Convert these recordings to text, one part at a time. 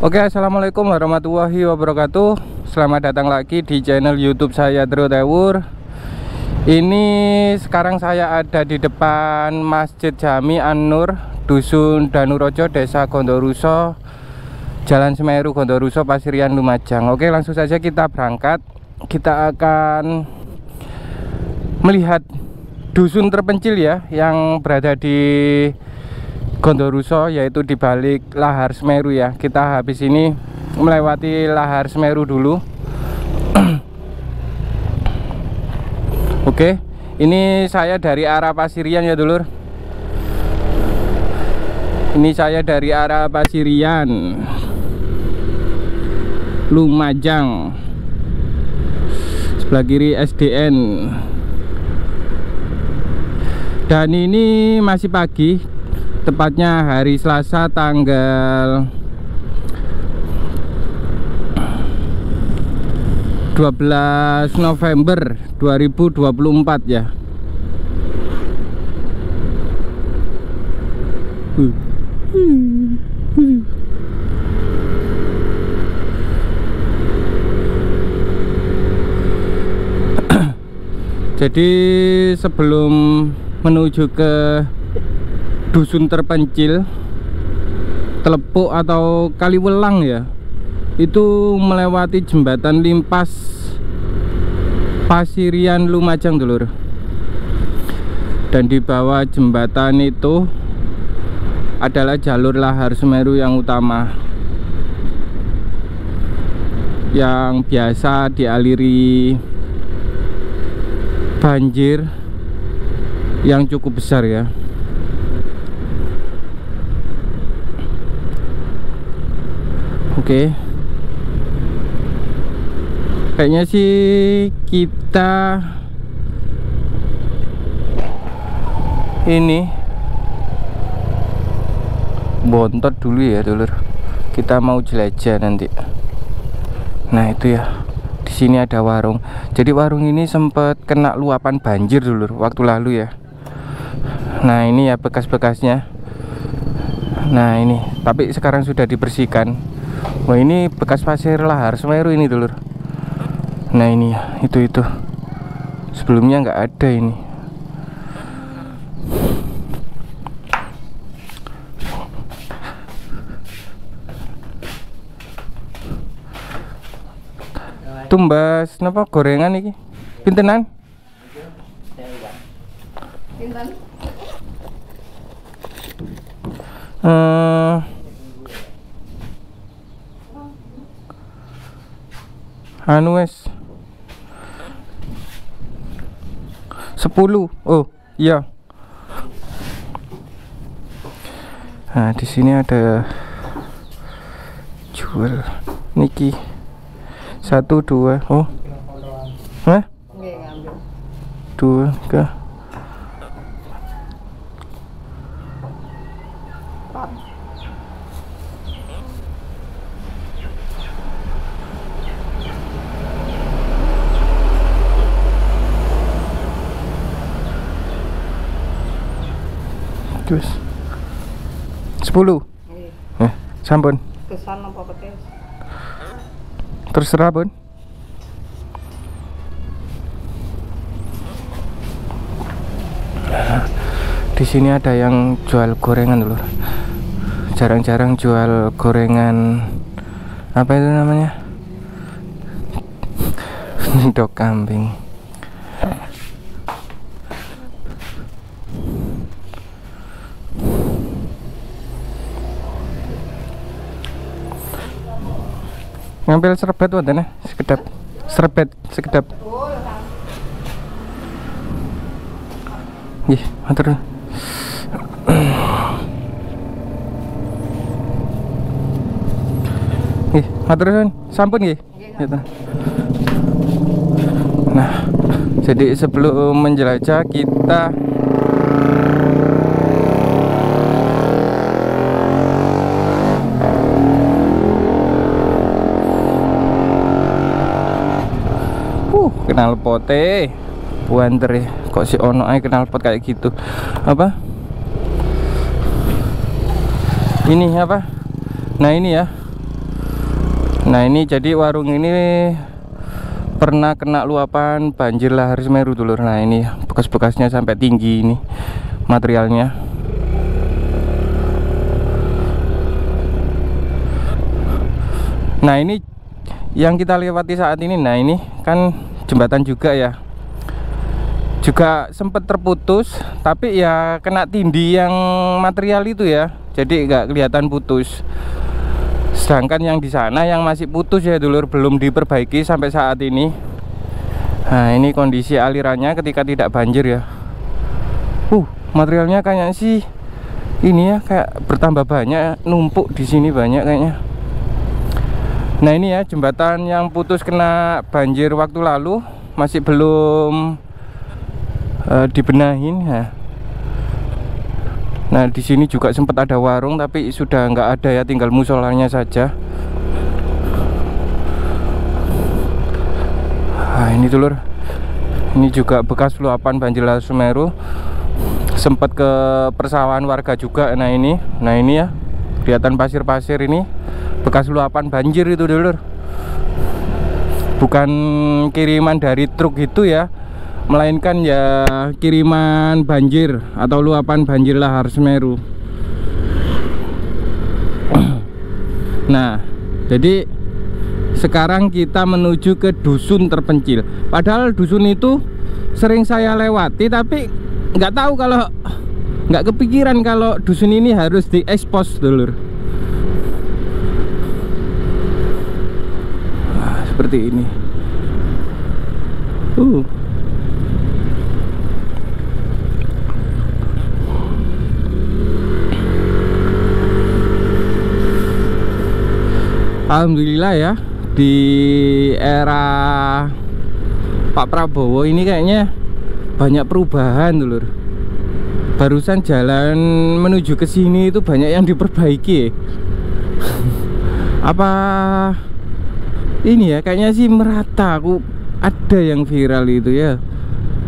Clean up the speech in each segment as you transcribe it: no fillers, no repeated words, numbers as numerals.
Oke, assalamualaikum warahmatullahi wabarakatuh. Selamat datang lagi di channel YouTube saya Trio Tewur. Ini sekarang saya ada di depan Masjid Jami An-Nur, Dusun Danurojo, Desa Gondoruso, Jalan Semeru, Gondoruso, Pasirian, Lumajang. Oke, langsung saja kita berangkat. Kita akan melihat dusun terpencil ya, yang berada di Gondoruso, yaitu di balik lahar Semeru ya. Kita habis ini melewati lahar Semeru dulu. Oke, ini saya dari arah Pasirian ya dulur. Ini saya dari arah Pasirian, Lumajang. Sebelah kiri SDN. Dan ini masih pagi, tepatnya hari Selasa tanggal 12 November 2024 ya. Jadi sebelum menuju ke dusun terpencil Telepuk atau Kaliwelang ya, itu melewati jembatan Limpas Pasirian Lumajang dulur. Dan di bawah jembatan itu adalah jalur lahar Semeru yang utama, yang biasa dialiri banjir yang cukup besar ya. Oke, kayaknya sih kita ini bontot dulu ya dulur. Kita mau jelajah nanti. Nah itu ya, di sini ada warung. Jadi warung ini sempat kena luapan banjir dulur waktu lalu ya. Nah ini ya bekas-bekasnya. Nah ini, tapi sekarang sudah dibersihkan. Wah ini bekas pasir lahar Semeru ini dulur. Nah ini ya, itu sebelumnya nggak ada ini. Tumbas napa gorengan iki? Pintenan? Pinten? Anu wes 10. Oh iya. Nah di sini ada jual niki 1 2. Oh hah? 2 ke terus 10. Sampun. Pesan apa petis? Terserah pun. Di sini ada yang jual gorengan dulu. Jarang-jarang jual gorengan. Apa itu namanya? Dok kambing. Ngambil serbet wonten ya, sekedap. Serbet sekedap. Nggih, matur. Nggih, matur nuwun. Sampun nggih. Gitu. Nah, jadi sebelum menjelajah kita kenal pote buanter ya. Kok si ono aja kenal pot kayak gitu. Apa ini apa, nah ini ya Nah ini jadi warung ini pernah kena luapan banjir lahar Semeru dulur. Nah ini bekas-bekasnya sampai tinggi ini materialnya. Nah ini yang kita lewati saat ini, nah ini kan jembatan juga ya, juga sempat terputus, tapi ya kena tindih yang material itu ya, jadi nggak kelihatan putus. Sedangkan yang di sana yang masih putus ya dulur, belum diperbaiki sampai saat ini. Nah ini kondisi alirannya ketika tidak banjir ya. Materialnya kayaknya sih ini ya, kayak bertambah banyak, numpuk di sini banyak kayaknya. Nah ini ya jembatan yang putus kena banjir waktu lalu, masih belum dibenahin ya. Nah di sini juga sempat ada warung tapi sudah nggak ada ya, tinggal musolanya saja. Nah ini dulur, ini juga bekas luapan banjir lahar Semeru, sempat ke persawahan warga juga. Nah ini ya kelihatan pasir-pasir, ini bekas luapan banjir itu dulur, bukan kiriman dari truk itu ya, melainkan ya kiriman banjir atau luapan banjir lahar Semeru. Nah jadi sekarang kita menuju ke dusun terpencil. Padahal dusun itu sering saya lewati, tapi nggak tahu, kalau nggak kepikiran kalau dusun ini harus diekspos dulur. Seperti ini. Alhamdulillah ya, di era Pak Prabowo ini kayaknya banyak perubahan dulur. Barusan jalan menuju ke sini itu banyak yang diperbaiki. Apa ini ya, kayaknya sih merata. Aku ada yang viral itu ya,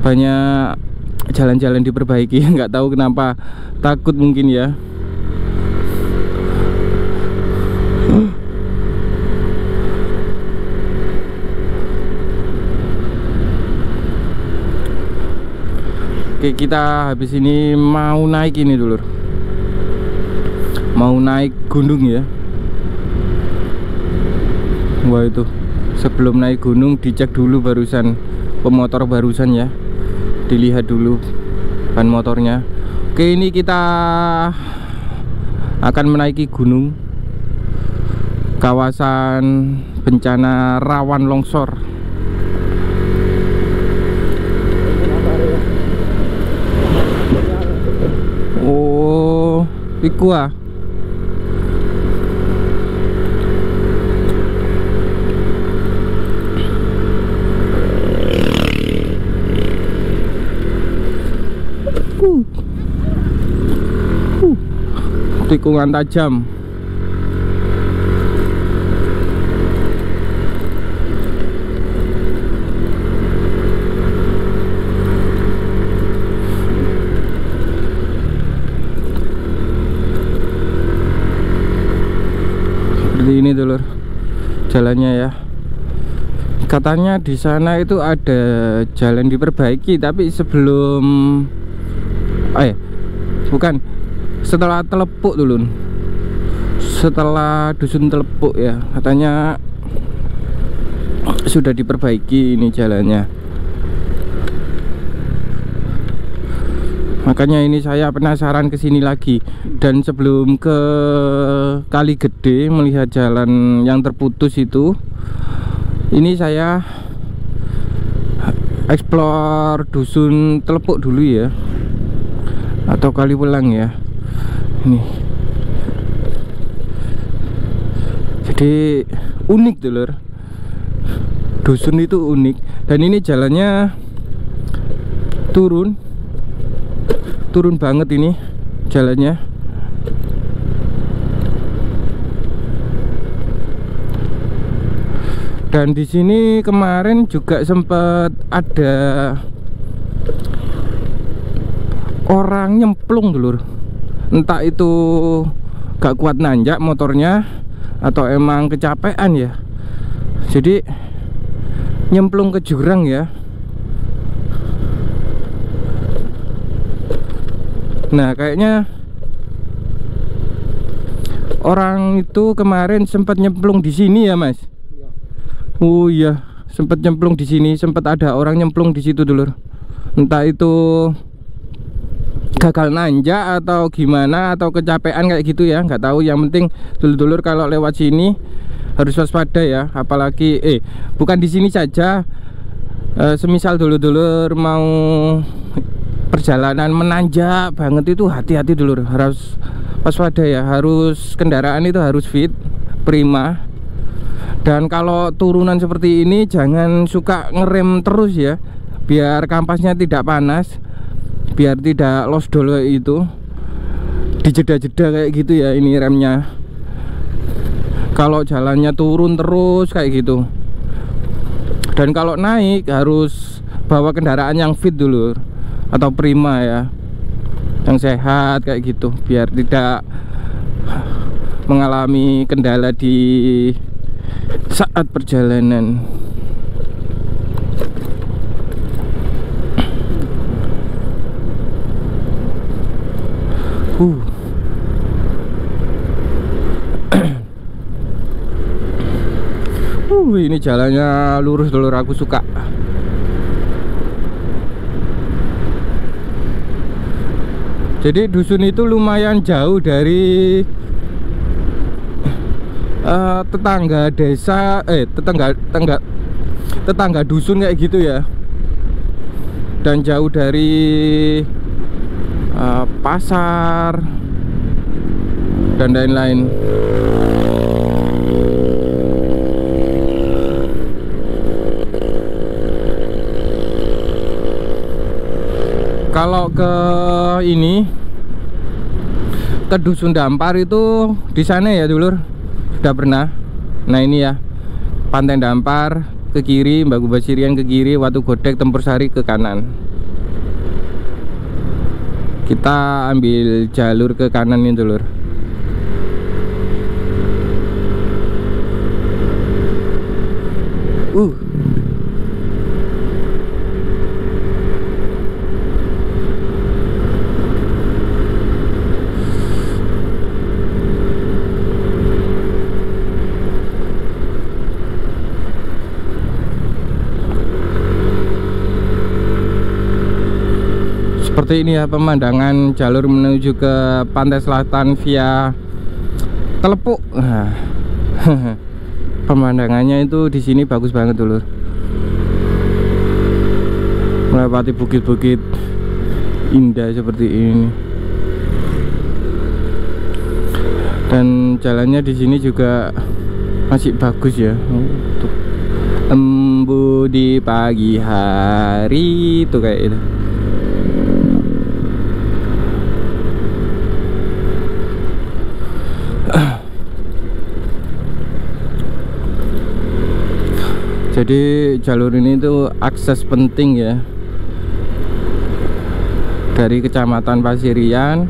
banyak jalan-jalan diperbaiki. Nggak tahu kenapa, takut mungkin ya. Oke, kita habis ini mau naik ini dulur, mau naik gunung ya. Wah itu sebelum naik gunung dicek dulu barusan pemotor barusan ya, dilihat dulu ban motornya. Oke, ini kita akan menaiki gunung, kawasan bencana rawan longsor. Oh iku ah. Tikungan tajam. Seperti ini dulur jalannya ya. Katanya di sana itu ada jalan diperbaiki, tapi sebelum bukan, setelah Telepuk dulu, setelah dusun Telepuk ya, katanya sudah diperbaiki ini jalannya. Makanya ini saya penasaran kesini lagi. Dan sebelum ke Kali Gede melihat jalan yang terputus itu, ini saya explore dusun Telepuk dulu ya, atau Kaliwelang ya. Ini jadi unik dulur, dusun itu unik. Dan ini jalannya turun banget ini jalannya. Dan di sini kemarin juga sempat ada orang nyemplung dulur. Entah itu gak kuat nanjak motornya atau emang kecapean ya. Jadi nyemplung ke jurang ya. Nah, kayaknya orang itu kemarin sempat nyemplung di sini ya, Mas? Oh iya, sempat nyemplung di sini, sempat ada orang nyemplung di situ, dulur. Entah itu gagal nanjak atau gimana, atau kecapean kayak gitu ya, nggak tahu. Yang penting dulur-dulur kalau lewat sini harus waspada ya, apalagi bukan di sini saja. Semisal dulur-dulur mau perjalanan menanjak banget itu, hati-hati dulur, harus waspada ya, harus kendaraan itu harus fit, prima. Dan kalau turunan seperti ini jangan suka ngerem terus ya, biar kampasnya tidak panas, biar tidak losdol kayak itu, dijeda-jeda kayak gitu ya ini remnya. Kalau jalannya turun terus kayak gitu. Dan kalau naik harus bawa kendaraan yang fit dulu, atau prima ya, yang sehat kayak gitu, biar tidak mengalami kendala di saat perjalanan. Ini jalannya lurus dulur, aku suka. Jadi dusun itu lumayan jauh dari tetangga desa, tetangga dusun kayak gitu ya. Dan jauh dari pasar dan lain-lain. Kalau ke ini, ke Dusun Dampar itu di sana ya dulur, sudah pernah. Nah ini ya, Pantai Dampar ke kiri, Mbagu Basirian ke kiri, Watu Godek, Tempur Sari ke kanan. Kita ambil jalur ke kanan nih dulur. Seperti ini ya pemandangan jalur menuju ke pantai selatan via Telepuk. Nah, pemandangannya itu di sini bagus banget dulur. Melewati bukit-bukit indah seperti ini. Dan jalannya di sini juga masih bagus ya. Untuk embu di pagi hari itu kayak itu. Jadi jalur ini tuh akses penting ya, dari Kecamatan Pasirian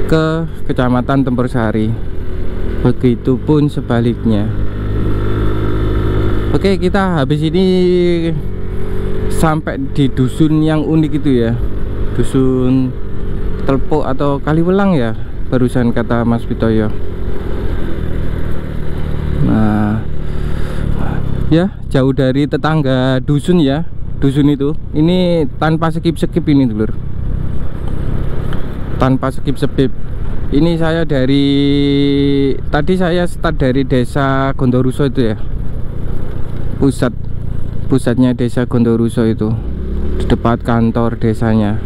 ke Kecamatan Tempur Sari. Begitupun sebaliknya. Oke, kita habis ini sampai di dusun yang unik itu ya, Dusun Telepuk atau Kaliwelang ya, barusan kata Mas Pitoyo. Nah ya, jauh dari tetangga dusun ya, dusun itu. Ini tanpa skip-skip ini dulur, tanpa skip-skip. Ini saya dari tadi saya start dari desa Gondoruso itu ya, pusatnya desa Gondoruso itu, di depan kantor desanya.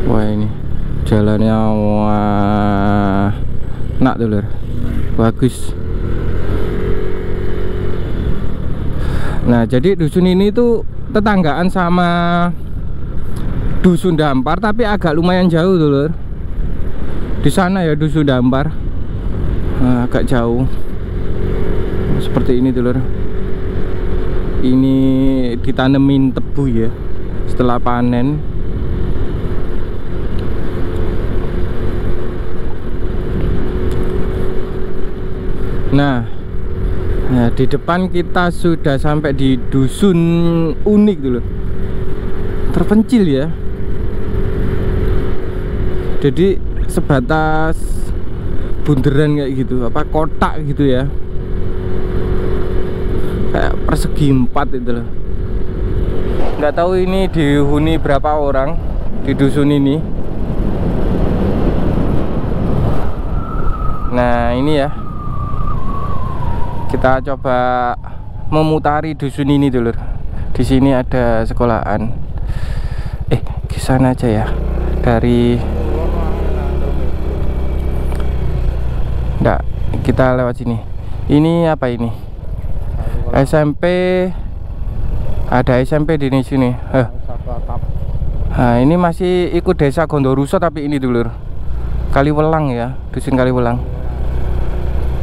Wah ini jalannya wah nak dulur, bagus. Nah jadi dusun ini tuh tetanggaan sama Dusun Dampar, tapi agak lumayan jauh dulur. Di sana ya Dusun Dampar, nah, agak jauh. Seperti ini dulur. Ini ditanemin tebu ya, setelah panen. Nah, di depan kita sudah sampai di dusun unik dulu, terpencil ya. Jadi sebatas bunderan kayak gitu, apa kotak gitu ya, kayak persegi 4 itu loh. Nggak tahu ini dihuni berapa orang di dusun ini. Nah ini ya, kita coba memutari dusun ini dulu. Di sini ada sekolahan. Ke sana aja ya. Dari enggak, kita lewat sini. Ini apa ini? SMP. Ada SMP di sini. Nah, ini masih ikut desa Gondoruso tapi ini dulu. Kaliwelang ya, dusun Kaliwelang.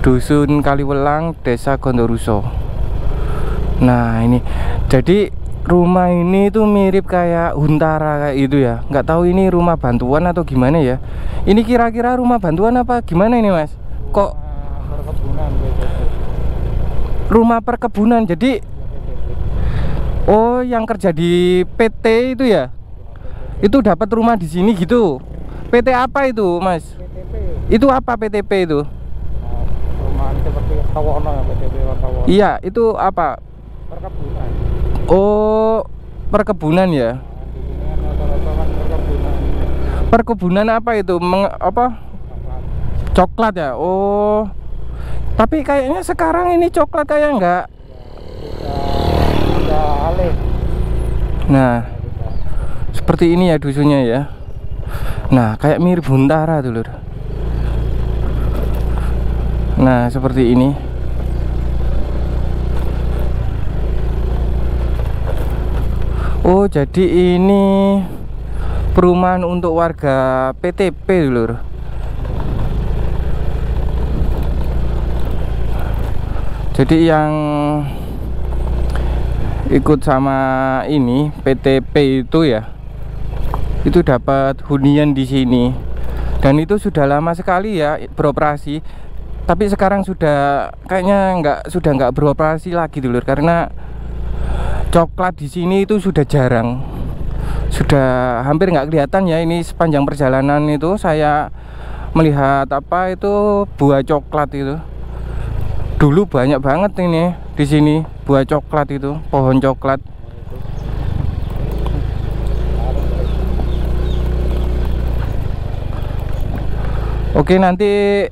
Dusun Kaliwelang, desa Gondoruso. Nah ini, jadi rumah ini tuh mirip kayak Huntara kayak itu ya. Nggak tahu ini rumah bantuan atau gimana ya. Ini kira-kira rumah bantuan apa gimana ini mas? Kok perkebunan? Rumah perkebunan. Jadi oh yang kerja di PT itu ya, itu dapat rumah di sini gitu. PT apa itu mas? PTP. Itu apa PTP itu? Seperti Tawono ya, PTP Tawono. Iya, itu apa? Perkebunan. Oh, perkebunan ya. Perkebunan apa itu? Apa? Coklat ya. Oh. Tapi kayaknya sekarang ini coklat kayak enggak. Sudah alih. Nah, seperti ini ya dusunnya ya. Nah, kayak mirip Huntara tuh lur. Nah seperti ini. Oh jadi ini perumahan untuk warga PTP lur. Jadi yang ikut sama ini PTP itu ya, itu dapat hunian di sini. Dan itu sudah lama sekali ya beroperasi. Tapi sekarang sudah kayaknya nggak beroperasi lagi dulu karena coklat di sini itu sudah jarang, sudah hampir nggak kelihatan ya. Ini sepanjang perjalanan itu saya melihat apa itu buah coklat itu. Dulu banyak banget ini di sini buah coklat itu, pohon coklat. Oke nanti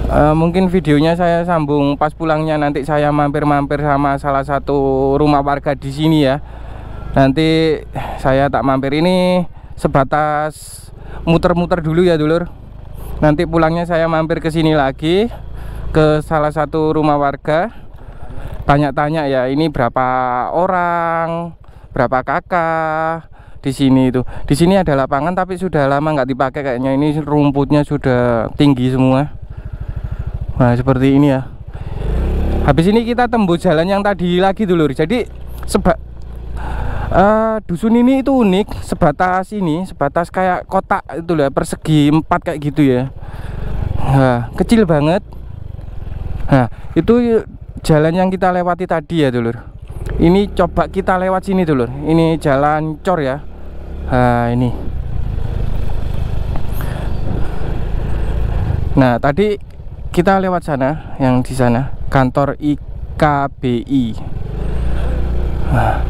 mungkin videonya saya sambung pas pulangnya. Nanti saya mampir-mampir sama salah satu rumah warga di sini ya. Nanti saya tak mampir, ini sebatas muter-muter dulu ya dulur. Nanti pulangnya saya mampir ke sini lagi, ke salah satu rumah warga. Tanya-tanya ya, ini berapa orang, berapa kakak di sini itu. Di sini ada lapangan tapi sudah lama nggak dipakai kayaknya. Ini rumputnya sudah tinggi semua. Nah seperti ini ya. Habis ini kita tembus jalan yang tadi lagi dulu. Jadi dusun ini itu unik. Sebatas ini, sebatas kayak kotak itu lah, persegi 4 kayak gitu ya. Nah, kecil banget. Nah itu jalan yang kita lewati tadi ya dulu. Ini coba kita lewat sini dulu. Ini jalan cor ya. Nah ini. Nah tadi kita lewat sana, yang di sana kantor IKBI. Nah,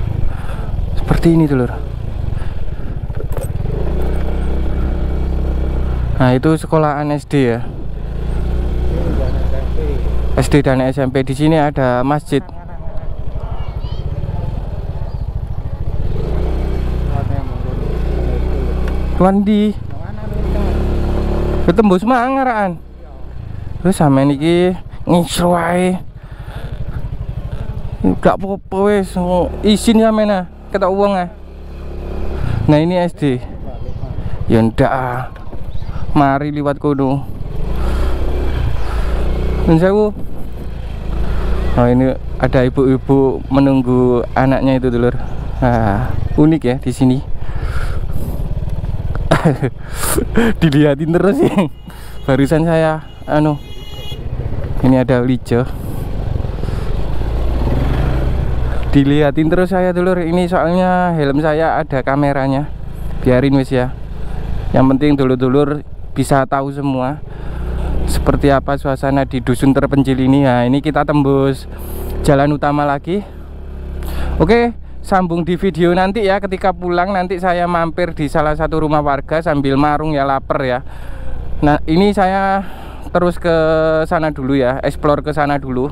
seperti ini dulu. Nah itu sekolahan SD ya. SD dan SMP. Di sini ada masjid. Wandi. Ketembus mangaraan. Terus sama niki ngisru wae. Gak apa-apa wis, izin ya mena, ketok wong ah. Nah ini SD. Ya ndak. Mari liwat kono. Mensewu. Oh ini ada ibu-ibu menunggu anaknya itu dulur. Nah. Unik ya di sini. Dilihatin terus ya. Barusan saya ini ada lijo. Dilihatin terus saya dulur. Ini soalnya helm saya ada kameranya. Biarin wis ya. Yang penting dulur-dulur bisa tahu semua seperti apa suasana di dusun terpencil ini. Nah, ini kita tembus jalan utama lagi. Oke, sambung di video nanti ya. Ketika pulang nanti saya mampir di salah satu rumah warga sambil marung ya, lapar ya. Nah, ini saya terus ke sana dulu ya, explore ke sana dulu.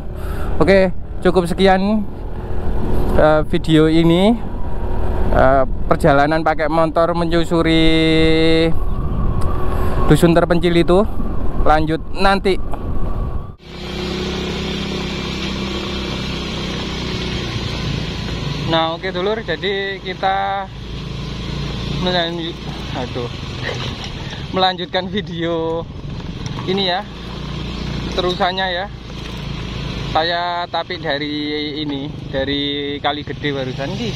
Oke, cukup sekian video ini. Perjalanan pakai motor menyusuri dusun terpencil itu. Lanjut nanti. Nah, oke dulur, jadi kita melanjutkan video ini ya, terusannya ya. Saya tapik dari ini, dari Kali Gede barusan ini.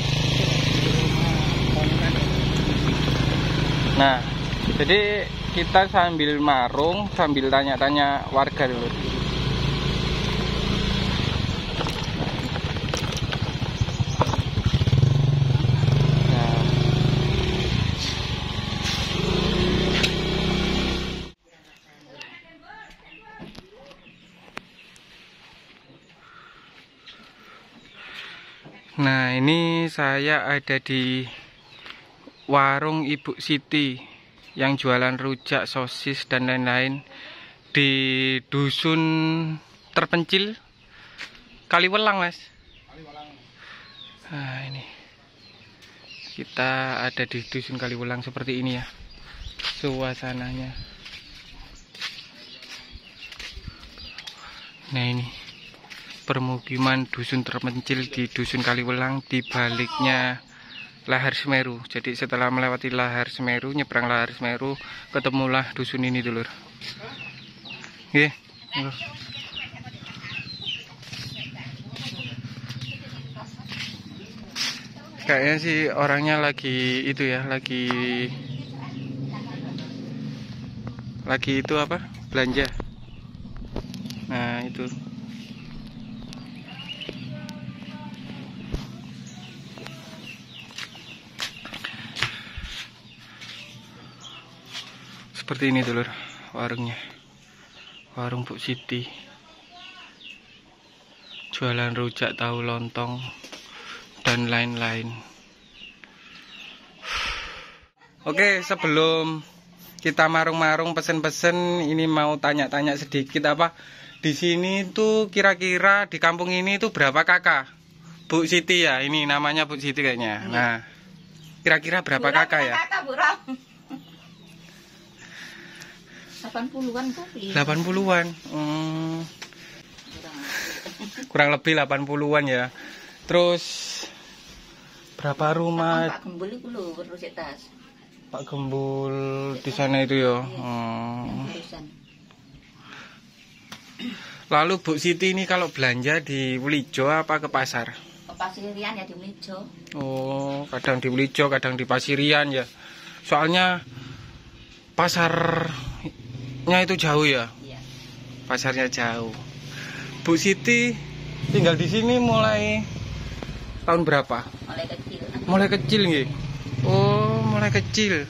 Nah, jadi kita sambil marung, sambil tanya-tanya warga dulu. Nah, ini saya ada di warung Ibu Siti yang jualan rujak, sosis dan lain-lain di dusun terpencil Kaliwelang, Mas. Nah, ini kita ada di dusun Kaliwelang seperti ini ya suasananya. Nah, ini permukiman dusun terpencil di dusun Kaliwelang, di baliknya Lahar Semeru. Jadi setelah melewati Lahar Semeru, nyebrang Lahar Semeru, ketemulah dusun ini dulur. Oke. Kayaknya sih orangnya lagi itu ya, lagi itu apa? Belanja. Nah, itu. Seperti ini dulur warungnya, warung Bu Siti, jualan rujak, tahu lontong dan lain-lain. Oke, sebelum kita marung-marung pesen-pesen, ini mau tanya-tanya sedikit apa di sini tuh kira-kira di kampung ini tuh berapa kakak? Bu Siti ya, ini namanya Bu Siti kayaknya. Nah, kira-kira berapa kakak ya? 80-an kok. 80-an. Kurang lebih 80-an ya. Terus berapa rumah? Pak Gembul itu lho, berus. Pak Gembul di sana itu ya. Lalu Bu Siti ini kalau belanja di Wulijo apa ke pasar? Ke Pasirian ya, di Wulijo. Oh, kadang di Wulijo, kadang di Pasirian ya. Soalnya pasarnya itu jauh ya. Iya. Pasarnya jauh. Bu Siti tinggal di sini mulai tahun berapa? Mulai kecil. Mulai kecil nggih. Oh, mulai kecil.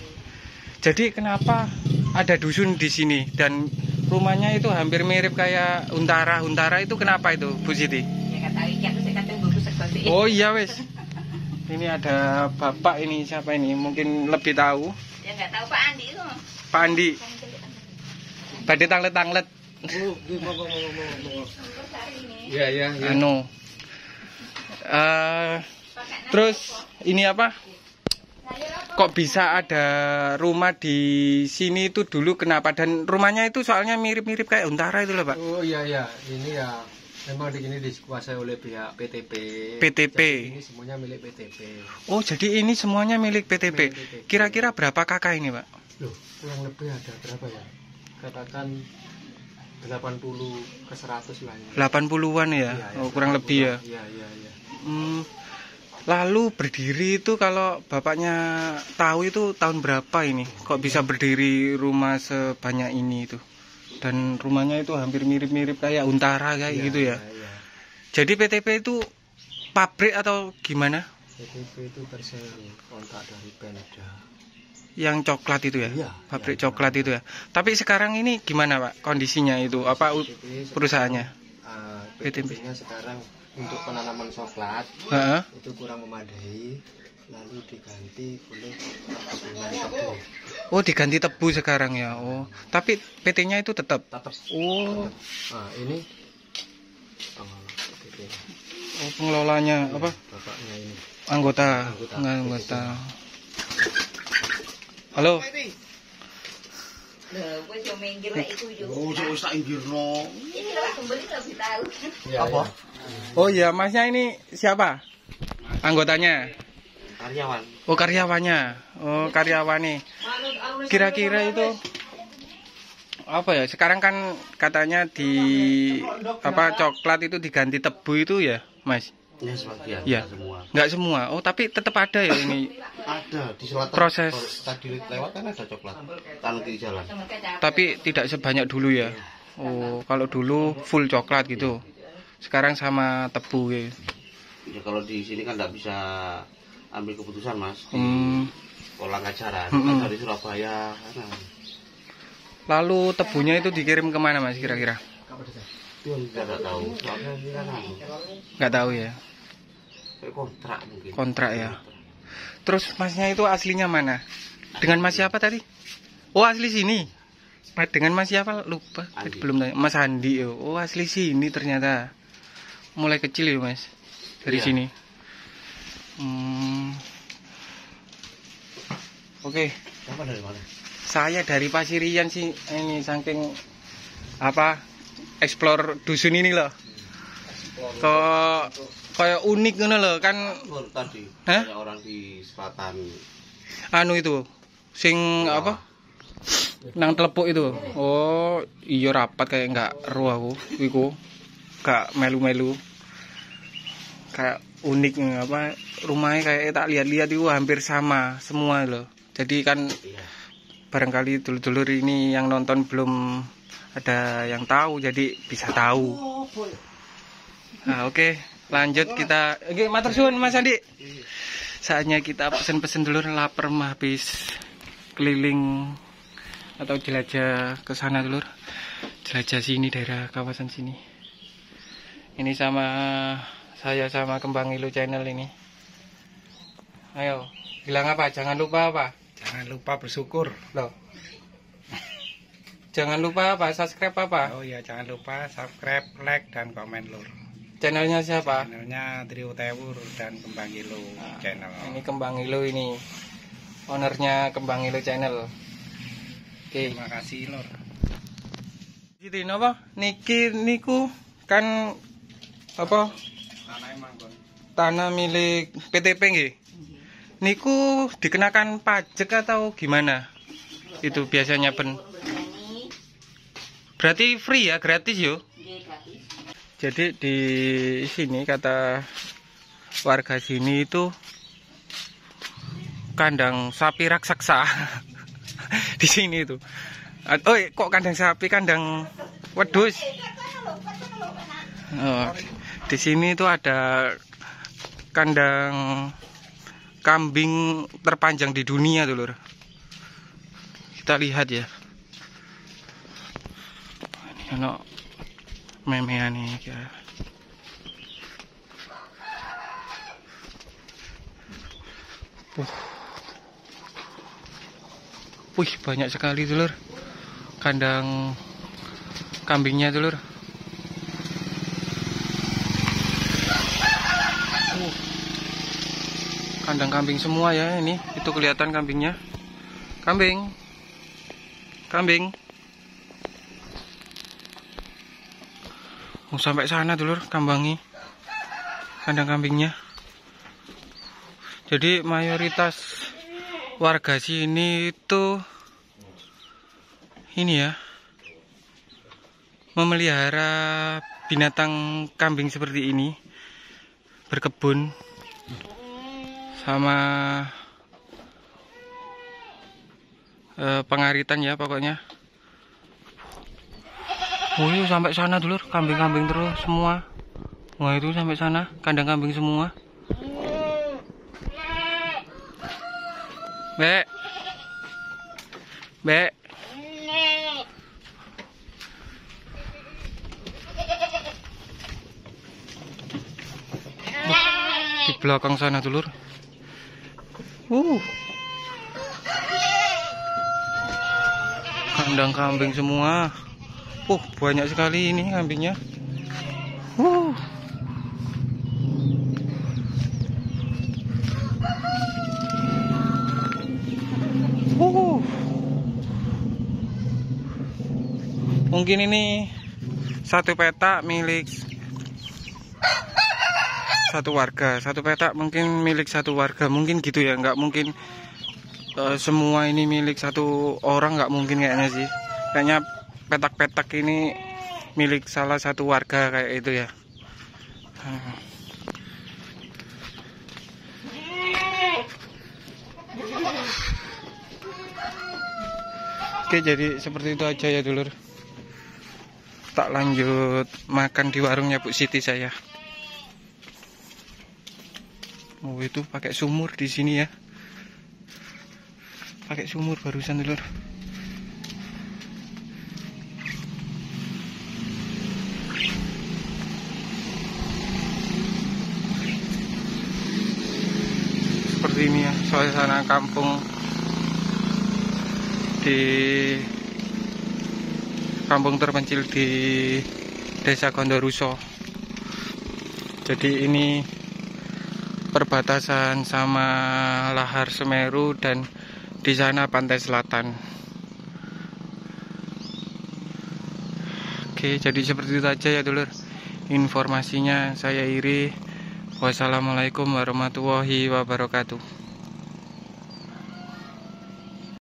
Jadi kenapa ada dusun di sini dan rumahnya itu hampir mirip kayak Huntara. Huntara itu kenapa itu, Bu Siti? Ya kata ikan terus kata bagus sekali. Oh iya wes. Ini ada bapak ini, siapa ini? Mungkin lebih tahu. Ya nggak tahu Pak Andi itu. Pak Andi. Tadi tanglet-tanglet. Iya. Anu. Terus ini apa? Kok bisa ada rumah di sini itu dulu kenapa? Dan rumahnya itu soalnya mirip-mirip kayak Huntara itu loh, Pak. Oh iya, ini ya memang di sini dikuasai oleh pihak PTP. PTP. Jadi ini semuanya milik PTP. Oh, jadi ini semuanya milik PTP. Kira-kira berapa kakak ini, Pak? Loh, kurang lebih ada berapa ya? Katakan 80 ke 100 lah ya. 80-an ya? Iya, Oh, kurang lebih ya. Iya. Lalu berdiri itu kalau bapaknya tahu itu tahun berapa ini? Kok bisa berdiri rumah sebanyak ini itu? Dan rumahnya itu hampir mirip-mirip kayak Untara kayak gitu ya. Iya. Jadi PTP itu pabrik atau gimana? PTP itu persen kontrak dari Pemda. Yang coklat itu ya? Iya. Pabrik coklat itu ya. Tapi sekarang ini gimana Pak kondisinya itu? Apa perusahaannya? PTP-nya sekarang untuk penanaman coklat Heeh. itu kurang memadai, lalu diganti oleh perkebunan tebu. Oh diganti tebu sekarang ya. Oh tapi PT-nya itu tetap. Tetap. Oh. Nah ini PTP-nya. Oh pengelolanya apa? Bapaknya ini. Anggota. Halo. Lho, wis yo minggir lek iku yo. Oh, wis tak inggirno. Ini lho kembali lebih tahu. Ya, Apa? Oh iya, masnya ini siapa? Anggotanya? Karyawan. Oh karyawannya. Oh karyawane. Kira-kira itu apa ya? Sekarang kan katanya di apa coklat itu diganti tebu itu ya, Mas? Ya sebagian, Ya. tidak semua. Nggak semua. Oh tapi tetap ada ya ini. Ada di selatan. Proses. Tadi lewat kan ada coklat. Kanan kiri jalan. Tapi tidak sebanyak dulu ya. Oh kalau dulu full coklat gitu. Sekarang sama tebu ya. Ya kalau di sini kan nggak bisa ambil keputusan Mas. Di sekolah ngajaran kan dari Surabaya. Kan. Lalu tebunya itu dikirim kemana Mas kira-kira? Itu nggak tahu. Soalnya ini kan Nggak tahu ya. kayak kontrak mungkin. Kontrak ya. Terus Masnya itu aslinya mana? Dengan Mas siapa tadi? Oh asli sini. Dengan Mas siapa lupa? Andi. Belum tanya. Mas Andi. Oh asli sini ternyata. Mulai kecil ya Mas. Dari Iya. sini. Oke. Siapa dari mana? Saya dari Pasirian sih. Ini saking apa? Explore dusun ini loh. Kok kayak unik ngono loh kan. Baru tadi. Hah? Ada orang di selatan. Anu itu sing apa nang telepuk itu. Oh iya rapat kayak nggak ru aku iku gak melu-melu kayak unik apa rumahnya kayak tak lihat-lihat itu hampir sama semua loh. Jadi kan Iya. barangkali dulur-dulur ini yang nonton belum ada yang tahu jadi bisa tahu. Nah oke lanjut kita. Oke matur suwun Mas Andi. Saatnya kita pesen-pesen dulu, lapar mah habis keliling atau jelajah ke sana dulu. Jelajah sini daerah kawasan sini. Ini sama saya sama Kembang Ilu channel ini. Ayo, bilang apa? Jangan lupa apa? Jangan lupa bersyukur. Loh. Jangan lupa apa? Subscribe apa? Oh ya, jangan lupa subscribe, like, dan komen lur. Channelnya siapa? Channelnya Trio Tewur dan Kembang Ilu channel. Ini Kembang Ilu ini. Ownernya Kembang Ilu channel. Oke. Terima kasih lur. Gitu napa? Niki niku kan apa? Tanah milik PTP nggih. Niku dikenakan pajak atau gimana? Itu biasanya berarti free ya, gratis yo. Nggih gratis. Jadi di sini kata warga sini itu kandang sapi raksasa. Di sini itu. Oh, kok kandang sapi, kandang wedhus. Oh, di sini itu ada kandang kambing terpanjang di dunia tuh, Lur. Kita lihat ya. Ini ono memean nih ya. Wih, banyak sekali dulur. Kandang kambingnya dulur. Kandang kambing semua ya ini. Itu kelihatan kambingnya. Kambing. Kambing. Mau sampai sana dulur kambangi kandang kambingnya. Jadi mayoritas warga sini itu ini ya memelihara binatang kambing seperti ini, berkebun. sama pengaritan ya pokoknya. Oh itu sampai sana dulur, kambing-kambing terus semua. Wah itu sampai sana, kandang kambing semua. Bek, bek. Di belakang sana dulur. Kandang kambing semua. Banyak sekali ini kambingnya. Mungkin ini satu petak milik satu warga, satu petak mungkin milik satu warga, mungkin gitu ya, nggak mungkin semua ini milik satu orang, nggak mungkin kayaknya sih. Kayaknya petak-petak ini milik salah satu warga kayak itu ya. Oke, jadi seperti itu aja ya dulur. Tak lanjut makan di warungnya Bu Siti saya. Oh itu pakai sumur di sini ya. Pakai sumur barusan dulur. Seperti ini ya suasana kampung di kampung terpencil di Desa Gondoruso. Jadi ini perbatasan sama lahar Semeru dan di sana pantai selatan. Oke, jadi seperti itu aja ya dulur informasinya. Saya Iri. Wassalamualaikum warahmatullahi wabarakatuh.